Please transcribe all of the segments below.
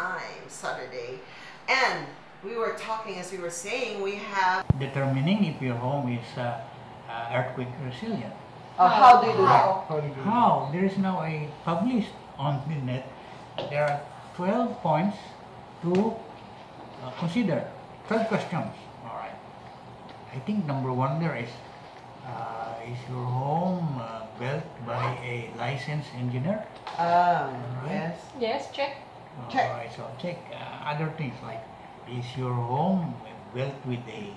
time, Saturday. And we were talking, as we were saying, we have determining if your home is earthquake resilient. how do you do that? How? There is now a published on the net. There are 12 points to consider. 12 questions. All right. I think number one there is your home built by a licensed engineer? Right. Yes. Yes, check. Check. All right, so check other things like, is your home built with a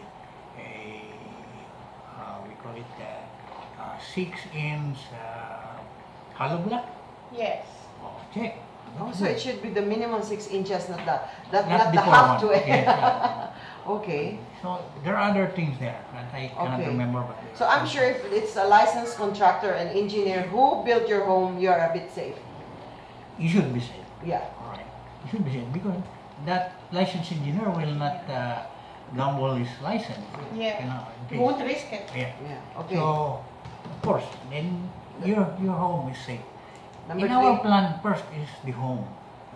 we call it 6-inch hollow block? Yes. Oh, check. Oh, so it should be the minimum 6 inches, not the Not the before half to one. it. Yes, Okay. So there are other things there that I cannot Okay. remember. But So I'm sure if it's a licensed contractor and engineer who built your home, you are a bit safe. you should be safe. Yeah. All right. You should be safe because that licensed engineer will not gamble his license. Yeah. You know, in You case. won't risk it. Yeah. Yeah. Okay. So, of course, then your home is safe. Number In our 3. plan, first is the home.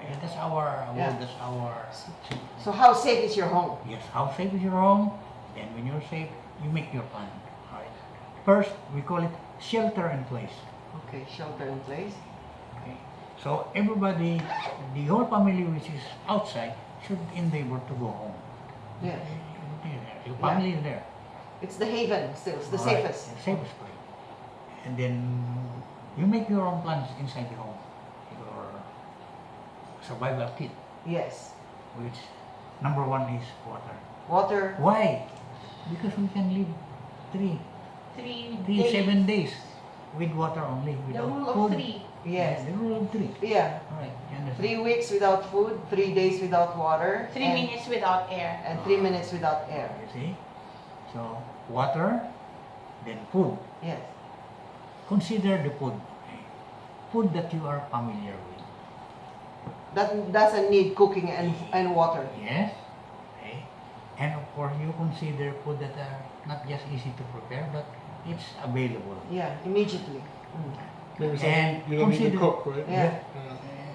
Yeah, that's our Yeah. that's our. So how safe is your home? Yes, how safe is your home? Then when you're safe, you make your plan. All right. First, we call it shelter in place. Okay, shelter in place. Okay. So everybody, the whole family which is outside, should endeavor to go home. Yes. Your family is there. It's the haven still, it's the All right, safest. the safest place. And then you make your own plans inside the home. Your survival kit, Yes. which number one is water. Water. Why? Because we can live three, 3 days. 7 days with water only, The without rule food. of 3. Yes. The rule of 3. Yeah. All right, you understand? 3 weeks without food, 3 days without water, 3 minutes without air. and 3 minutes without air. You see? So, water, then food. Yes. Consider the food. Okay? Food that you are familiar with. That doesn't need cooking and water. Yes. Okay. And of course, you consider food that are not just easy to prepare, but it's available. Yeah, immediately. Maybe And something you don't need to consider- cook, right? Yeah.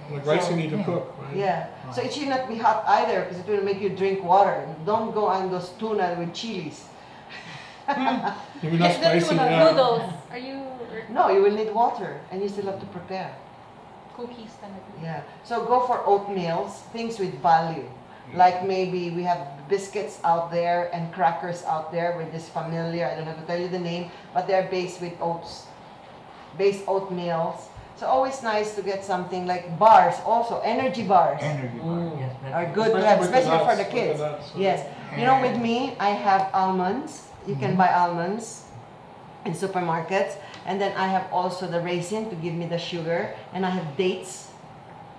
Like rice you need to Yeah. cook, right? Yeah. So it should not be hot either because it will make you drink water. Don't go on those tuna with chilies. Maybe not Yes, the spicy, tuna yeah. noodles. Are you No, you will need water and you still have to prepare. cookies talaga? Yeah. So go for oatmeals, things with value. Like maybe we have biscuits out there and crackers out there with this familiar, I don't have to tell you the name, but they're based with oats, based oatmeals. So always nice to get something like bars also, energy bars Energy bar. Yes, that's are right. good to have, with especially for the nuts, kids. with nuts, Yes. You know, with me, I have almonds. You can buy almonds in supermarkets. And then I have also the raisin to give me the sugar. And I have dates.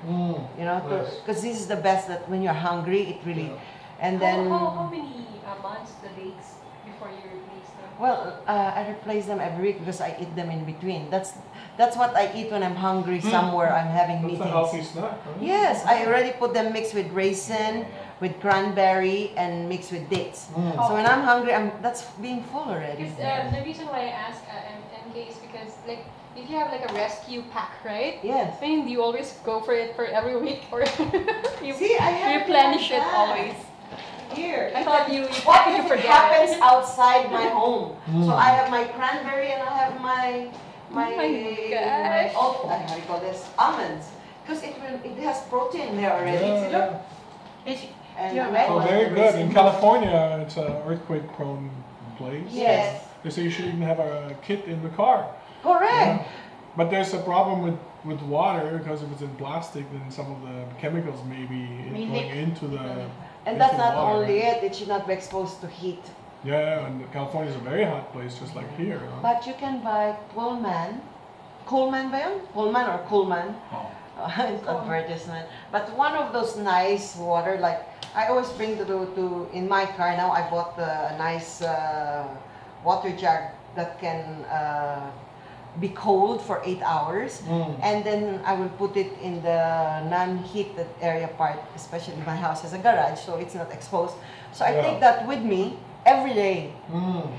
You know, Nice. because this is the best that when you're hungry, it really. Yeah. And then, How many months the dates before you replace them? well, I replace them every week because I eat them in between. That's what I eat when I'm hungry somewhere. I'm having That's a healthy meetings. snack, right? Yes, I already put them mixed with raisin, with cranberry, and mixed with dates. So when I'm hungry, that's being full already. Because the reason why I ask MK is because like if you have like a rescue pack, right? Yes. I mean, do you always go for it for every week or you See, I have replenish like it that. always? Here. I thought you What you if it forget happens it? outside my home? So I have my cranberry and I have my Oh my gosh. how do you call this? Almonds. Because it has protein there already. Yeah, See, look. yeah. And Yeah. red Oh, one, very the good. raisin. In California, it's an earthquake-prone place. Yes. They say you should even have a kit in the car. Correct. But there's a problem with water because if it's in plastic, then some of the chemicals may be May going leak. into the. And into that's the not water. only it. It should not be exposed to heat. Yeah, and California is a very hot place, just like here. Huh? But you can buy Coleman. Coleman ba yun? Coleman or Coleman? Oh. It's advertisement. But one of those nice water, like I always bring to in my car now. I bought a nice water jug that can be cold for 8 hours, and then I will put it in the non-heated area part. Especially my house has a garage, so it's not exposed. So I Yeah. take that with me every day.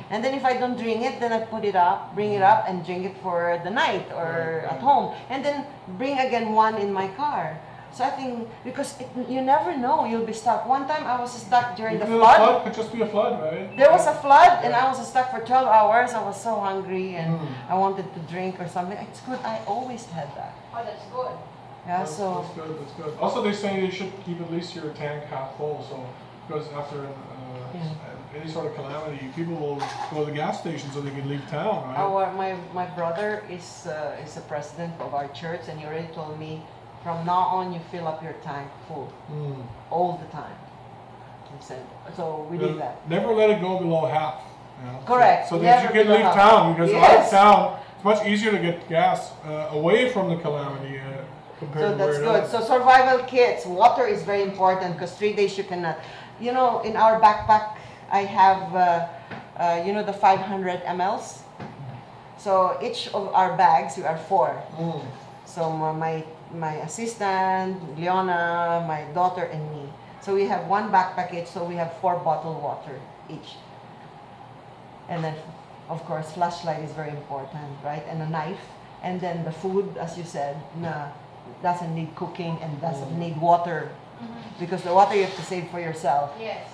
And then if I don't drink it, then I put it up, bring it up, and drink it for the night or at home. And then bring again one in my car. So I think because you never know, you'll be stuck. One time I was stuck during the Even flood. a flood could just be a flood, right? There was a flood and I was stuck for 12 hours. I was so hungry and Mm. I wanted to drink or something. It's good. I always had that. Oh, that's good. Yeah, That's good. That's good. Also, they say you should keep at least your tank half full. So, because after any sort of calamity, people will go to the gas station so they can leave town, right? My brother is the president of our church and he already told me from now on you fill up your tank full all the time. He said, so we did that. Never let it go below half. You know? Correct. So that you can leave town, because out of town, it's much easier to get gas away from the calamity compared So to that's where it good. is. So survival kits, water is very important because 3 days you cannot. You know, in our backpack, I have, you know, the 500 mLs. So each of our bags, we are 4. So my assistant, Leona, my daughter, and me. So we have 1 backpack each, so we have 4 bottled water each. And then, of course, flashlight is very important, right? And a knife. And then the food, as you said, doesn't need cooking and doesn't need water. Because the water you have to save for yourself. Yes.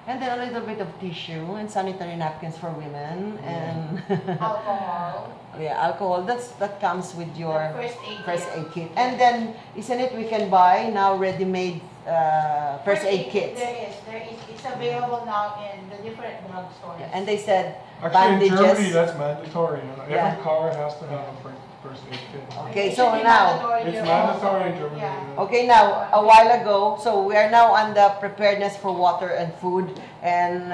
And then a little bit of tissue and sanitary napkins for women and Alcohol. yeah, alcohol. That comes with your The first aid kit. And then, isn't it, we can buy now ready-made first aid kits. There is. It's available now in the different drugstores. Yeah, and they said Actually, in bandages. Germany, that's mandatory. You know? Yeah. Every car has to have a first aid kit. Okay, It so should be now, mandatory It's in mandatory in Europe. Germany. Yeah. okay, now, a while ago, so we are now on the preparedness for water and food and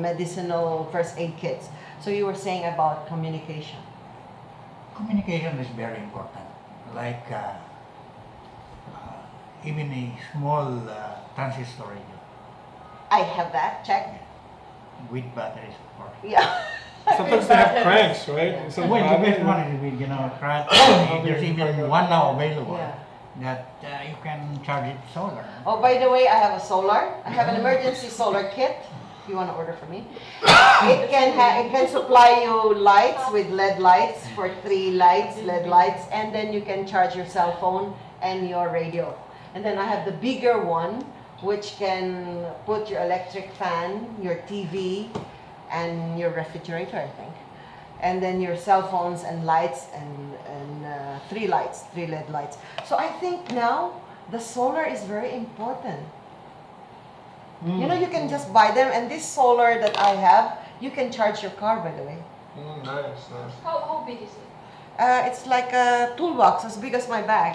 medicinal first aid kits. So you were saying about communication. Communication is very important. Like even a small transistor radio I have that, check. with batteries, of course. Yeah. Sometimes they have cranks, right? Yeah. Instead of Well, the having- best one is with, you know, there's even one now available that you can charge it solar. Oh, by the way, I have a solar. I have an emergency solar kit. If you want to order for me, it can supply you lights with LED lights for 3 lights, LED lights, and then you can charge your cell phone and your radio. And then I have the bigger one, which can put your electric fan, your TV, and your refrigerator, I think. And then your cell phones and lights and 3 lights, 3 LED lights. So I think now the solar is very important. You know, you can just buy them, and this solar that I have, you can charge your car, by the way. Nice, nice. How big is it? It's like a toolbox, as big as my bag.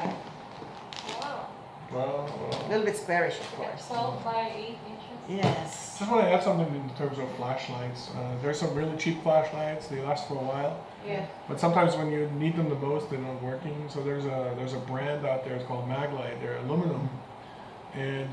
Wow. Well, A little bit squarish, of course. 12 by 8 inches. Yes. just want to add something in terms of flashlights. There's some really cheap flashlights. They last for a while. Yeah. But sometimes when you need them the most, they're not working. So there's a brand out there. It's called Maglite. They're aluminum, and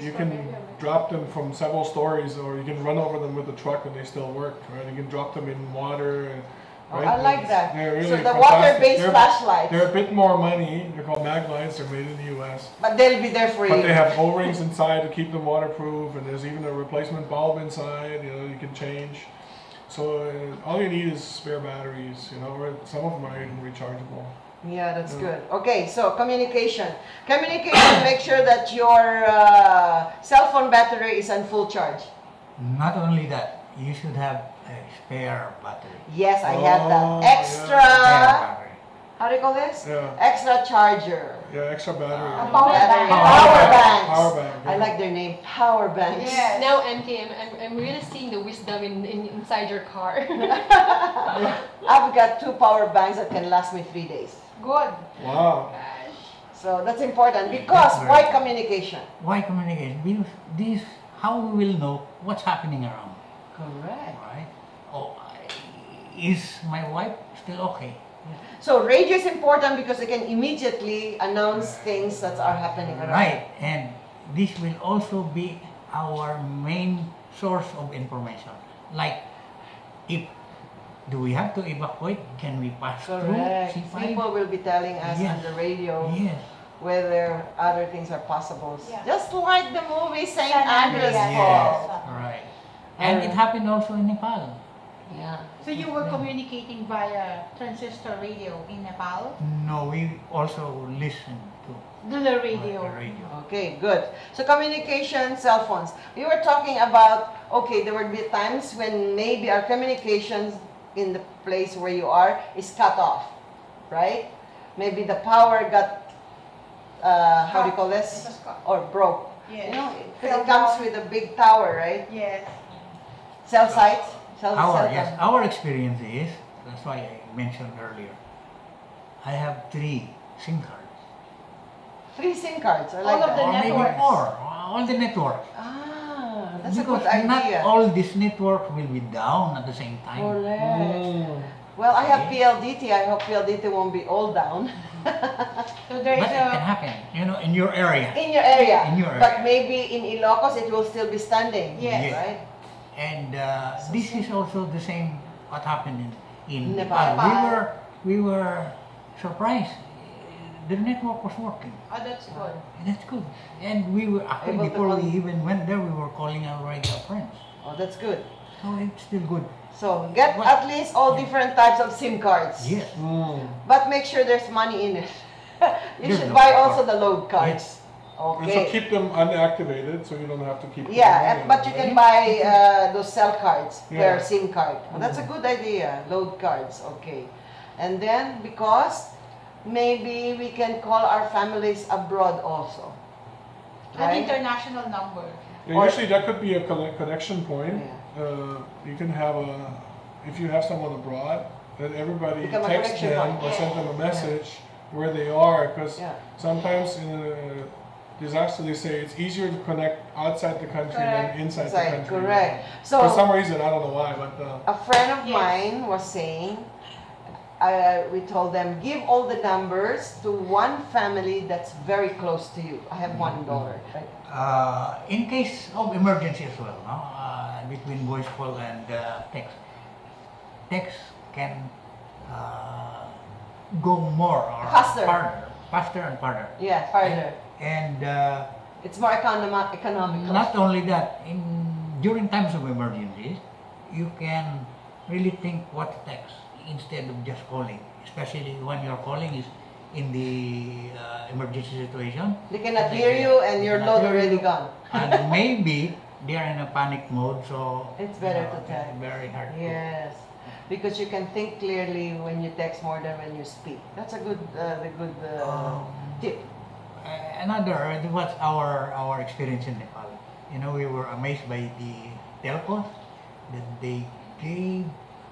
you can drop them from several stories, or you can run over them with a truck and they still work. Right? You can drop them in water. And, right? I like that. They're really So the fantastic. water-based flashlights. They're a bit more money. They're called Maglites. They're made in the U.S. But they'll be there for But you. they have O-rings inside to keep them waterproof, and there's even a replacement bulb inside. You know, you can change. So all you need is spare batteries. You know, or some of them are even rechargeable. Yeah, that's good. Okay, so communication. Communication, make sure that your cell phone battery is on full charge. Not only that, you should have a spare battery. Yes, I have Oh, that. yeah. Extra, Spare battery. how do you call this? Yeah, Extra charger. yeah, extra battery. Power bank. Power banks. Power bank. I like their name, power banks. Yes. Now, MK, I'm really seeing the wisdom inside your car. I've got 2 power banks that can last me 3 days. Good. Wow. So that's important because That's why very communication? Why communication? Because this, how we will know what's happening around, Correct. right? Oh, is my wife still okay? So radio is important because they can immediately announce things that are happening around. Right, and this will also be our main source of information. Like, if do we have to evacuate? Can we pass Correct. through C5? People will be telling us on Yes. the radio Yes. whether other things are possible. Yeah. Just like the movie St. San Andreas Andreas. Falls. Right. And it happened also in Nepal. Yeah. So you were communicating via transistor radio in Nepal? No, we also listen to Do the radio. The radio. Okay, good. So communication, cell phones. We were talking about, okay, there would be times when maybe our communications in the place where you are is cut off, right? Maybe the power got, how do you call this? It was cut. Or broke. Yes. You know, Fell it comes down. with a big tower, right? Yes. Cell sites. Cell Yes, our experience is, that's why I mentioned earlier, I have 3 SIM cards. 3 SIM cards, I All like of that. the Or maybe networks. more, all the networks. Ah, that's a Because good idea. not all these networks will be down at the same time. Correct. Well, I have PLDT. I hope PLDT won't be all down. So there is But it can a happen, in your area. In your area. In your area. But maybe in Ilocos, it will still be standing. Yes. Right? And this is also the same what happened in Nepal. Nepal. We were surprised. The network was working. oh, that's good. And that's good. And we were actually Able to before we call- even went there, we were calling already our friends. Oh, that's good. So it's still good. So get What- at least all different types of SIM cards. Yes. But make sure there's money in it. You There's should no buy problem. also the load cards. Yes. And so Okay. keep them unactivated, so you don't have to keep. putting Yeah, money but in you them, can right? buy those cell cards per Yeah. SIM card. Oh, that's a good idea. Load cards. Okay. And then because maybe we can call our families abroad also. An Right? international number. Yeah, or- usually that could be a connection point. Yeah. You can have if you have someone abroad, then everybody Become a text connection them point. or send them a message where they are, because Yeah. sometimes in a disaster they say it's easier to connect outside the country Correct. than inside the Inside, country. correct. For So some reason, I don't know why, but a friend of Yes. mine was saying, we told them, give all the numbers to one family that's very close to you. I have one daughter. Right? In case of emergency as well, no? Between voice call and text. Text can go more or Faster. faster and farther. Yeah, farther. And It's more economical. not only that, during times of emergencies, you can really think what to text instead of just calling. Especially when your calling is in the emergency situation. They cannot hear you and your Cannot load hear already you. gone. And maybe they are in a panic mode, so It's better to tell. Very hard. to- Yes, because you can think clearly when you text more than when you speak. That's a good, tip. Another, what's our experience in Nepal? We were amazed by the telcos that they gave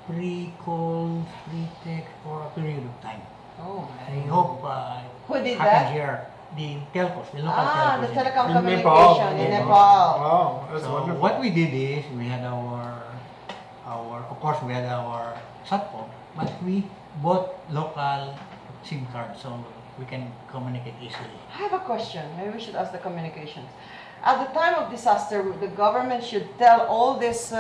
free calls, free text for a period of time. Oh. I hope Who did happens that? here. The telcos, the local Ah, telcos. the in telecom In communication in Nepal. Nepal. wow, that's So wonderful. what we did is we had our of course we had our sat phone, but we bought local SIM cards so we can communicate easily. I have a question. Maybe we should ask the communications. At the time of disaster, the government should tell all these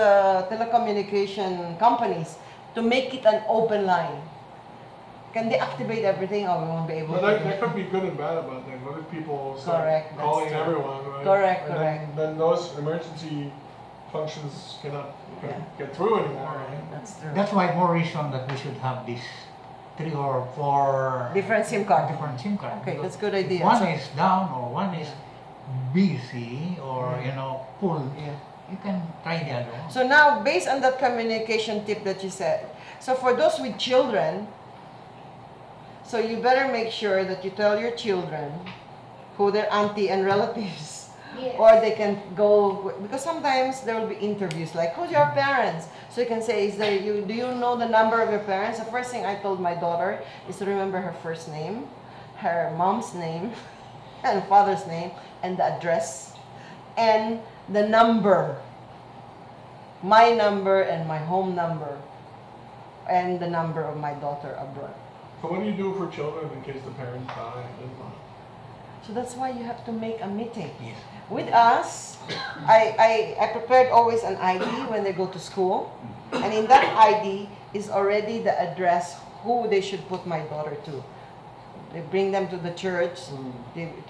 telecommunication companies to make it an open line. Can they activate everything or we won't be able But to? that could be good and bad about that. What if people start Correct, that's calling true. everyone, right? Correct, And correct. Then those emergency functions cannot Yeah. get through anymore, right? That's true. That's why more reason that we should have these 3 or 4 Different SIM card. different SIM cards. Okay, because that's a good idea. One So- is down or one is busy or full. Yeah. You can try the other one. So now, based on that communication tip that you said, so for those with children, so you better make sure that you tell your children who their auntie and relatives, Yes. or they can go, because sometimes there will be interviews like, who's your parents? So you can say, do you know the number of your parents? The first thing I told my daughter is to remember her first name, her mom's name, and father's name, and the address, and the number, my number and my home number, and the number of my daughter abroad. So what do you do for children in case the parents die? So that's why you have to make a meeting. Yes. With us, I prepared always an ID when they go to school, and in that ID is already the address who they should put my daughter to. They bring them to the church,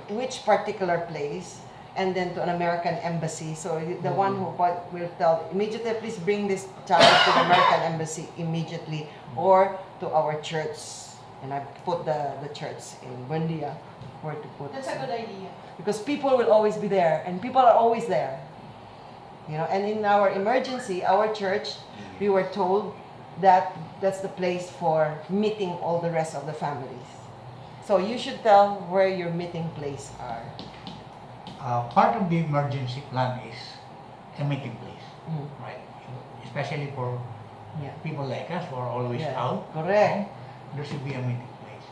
which particular place, and then to an American embassy. So the one who will tell immediately, please bring this child to the American embassy immediately, or to our church and I put the church in Buendia, where to put. That's a good idea. Because people will always be there, and people are always there. You know, and in our emergency, our church, we were told that that's the place for meeting all the rest of the families. So you should tell where your meeting place are. Part of the emergency plan is a meeting place, Mm. right? Especially for Yeah. people like us who are always Yeah, out. correct. There should be a meeting place,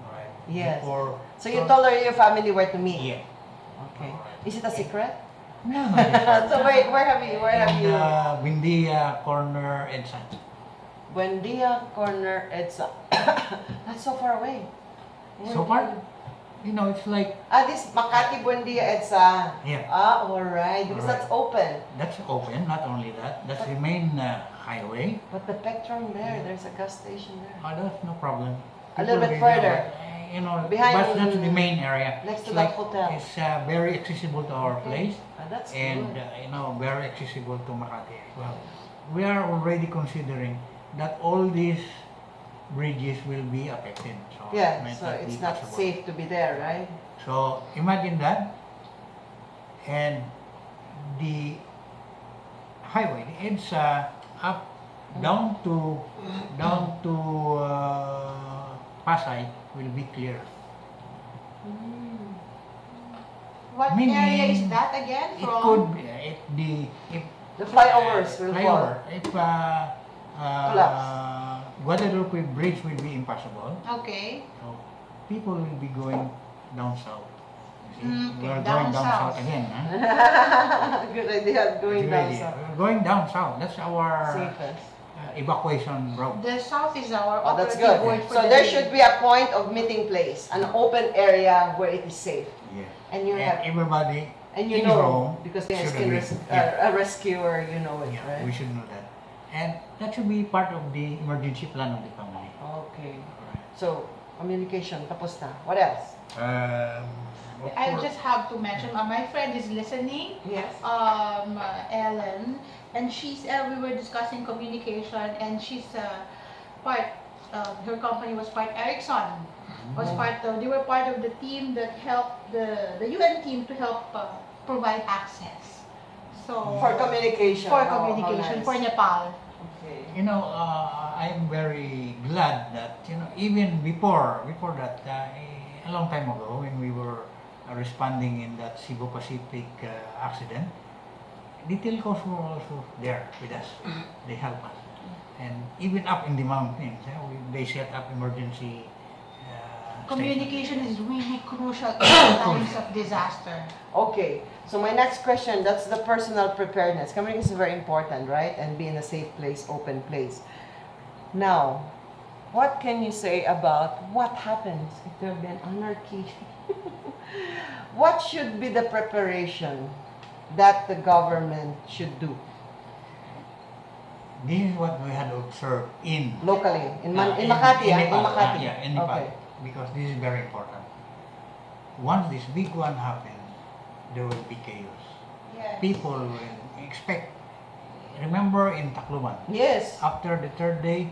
all right? Yes. Before, So you told your family where to meet. Yeah. Okay. Is it a secret? No, no. Yes, So where have you? Where have you? Bindia corner EDSA. Buendia Corner EDSA. That's so far away. So far, you know, it's like This Makati Buendia EDSA. yeah. Alright. Because Alright. that's open. That's open. Not only that, that's the main highway. But the Spectrum there's a gas station there. That's no problem. A little bit People will further. know, you know, Behind- but that's the main area. next to It's the like, hotel. It's very accessible to our place That's and good. you know, very accessible to Makati as well. We are already considering that all these bridges will be affected. So it Yeah, might so not it's be not possible. safe to be there, right? So imagine that, and the highway, it's up down to Pasay will be clear. What Meaning, area is that again? It From could be if The flyovers will flyover, fall. if Collapse. Guadalupe Bridge will be impossible. Okay. So people will be going down south. You see, Okay, we're down going down south. south again. Huh? Good idea, going Good down idea. south. We're going down south. That's our Safest. evacuation route. The south is our Oh, that's operative good. word for So the there day. should be a point of meeting place, an open area where it is safe. Yeah. And you And have, everybody and you in know, Rome because there's should agree. a rescuer, you know it, yeah, right? we should know that. And that should be part of the emergency plan of the family. Okay. Alright. So, communication, tapos na. What else? Of I course- just have to mention, my friend is listening, Yes. Ellen, and she's we were discussing communication, and she's part. Her company was part Ericsson. Was part of, they were part of the team that helped the UN team to help provide access. So For communication. for How communication nice. for Nepal. Okay. You know, I'm very glad that, you know, even before that, a long time ago when we were responding in that Cebu Pacific accident, the telcos were also there with us. They helped us. And even up in the mountains, they set up emergency Communication stations. is really crucial in times of disaster. Okay, so my next question, that's the personal preparedness. Communication is very important, right? And be in a safe place, open place. Now, what can you say about what happens if there be an anarchy? What should be the preparation that the government should do This is what we had observed in locally? In Makati, in Nepal. Makati. Yeah, in Nepal. Okay. Because this is very important. Once this big one happens, there will be chaos. Yes. People will expect. Remember in Tacloban, Yes. after the third day,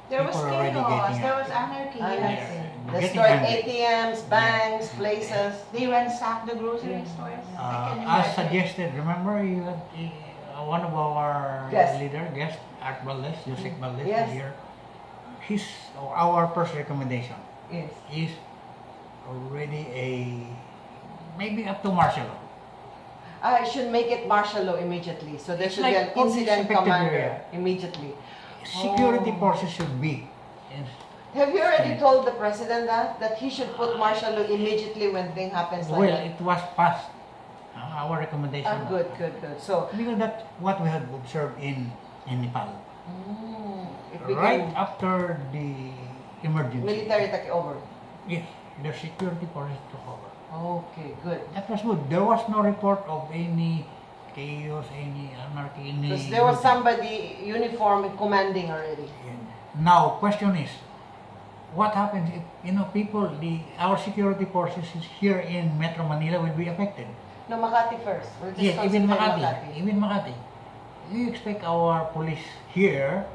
There was people are already chaos, getting there out. was anarchy. Anarchy. Yes. Destroyed angry. ATMs, banks, places. They ransacked the grocery stores. I can As imagine. suggested, remember you had one of our Yes. leader, guest, Art Valdez, Joseph Valdez, Yes. was here. Our first recommendation Yes. is already maybe up to martial law. I should make it martial law immediately. So there It's should like be an police incident affected commander area. immediately. Security Oh. forces should be. Have you already told the president that he should put martial law immediately when thing happens like Well, that? it was passed. Our recommendation. Good, good, good. So, Because that's what we had observed in Nepal. if we Right can, after the emergency. military take over. Yes, the security forces took over. Okay, good. That was good. There was no report of any chaos, any anarchy, any. Because there was somebody uniform commanding already. Now, question is, what happens if people, our security forces is here in Metro Manila will be affected? No, Makati first. We're just Yes, even considering Makati. Even Makati. You expect our police here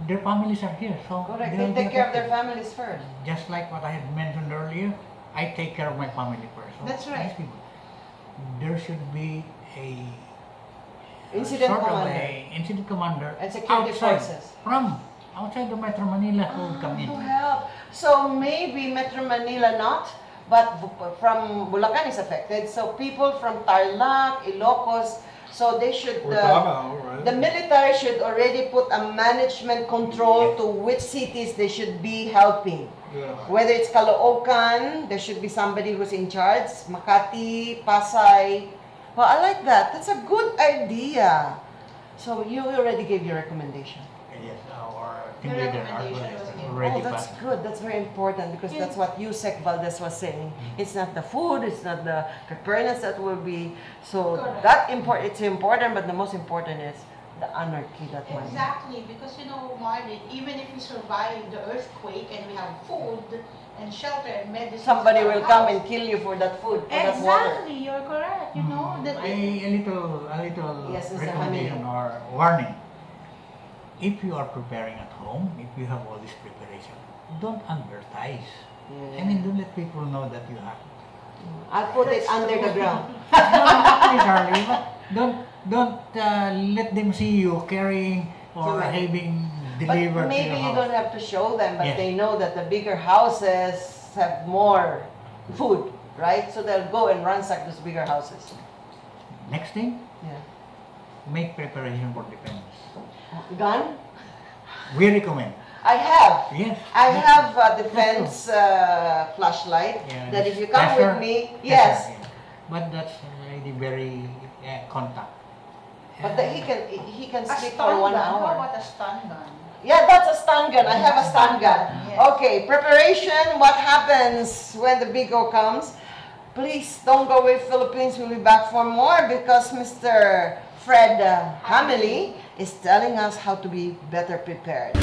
their families are here, so Correct. they'll They be take care of their affected. families first. Just like what I had mentioned earlier, I take care of my family first. So That's right. these people, there should be a Incident sort of commander. a incident commander And security outside, forces. from outside the Metro Manila who will come in. To help. So maybe Metro Manila not, but from Bulacan is affected. So people from Tarlac, Ilocos, so they should, Or Davao, right? the military should already put a management control to which cities they should be helping. Yeah. Whether it's Caloocan, there should be somebody who's in charge. Makati, Pasay. Well, I like that. That's a good idea. So you already gave your recommendation. Yes, our team The leader recommendation was given. already Oh, that's passed. good. That's very important because that's what Yusek Valdez was saying. It's not the food, it's not the preparedness that will be. So Correct. it's important, but the most important is the anarchy that might. Exactly, because you know, Marlene, even if we survive the earthquake and we have food and shelter and medicine, Somebody will come and kill you for that food, for that water. Exactly, you're correct. You know that. A little Yes, Mr. recommendation or warning. If you are preparing at home, if you have all this preparation, don't advertise. I mean, don't let people know that you have. I'll put it under the ground. Not necessarily, but don't let them see you carrying or Correct. having But delivered to maybe your you house. don't have to show them, but Yes. they know that the bigger houses have more food, right? So they'll go and ransack those bigger houses. Next thing, Yeah. make preparation for defense. Gun? We recommend. I have. Yes. I have a defense flashlight Yeah, that if you come tester, with me, tester, yes. yeah. But that's already very contact. But he can A sleep stun for 1 gun. How hour. about a stun gun? Yeah, that's a stun gun. I have a stun gun. Yes. Okay, preparation. What happens when the big O comes? Please don't go away, Philippines. We'll be back for more because Mr. Fred Hamily is telling us how to be better prepared.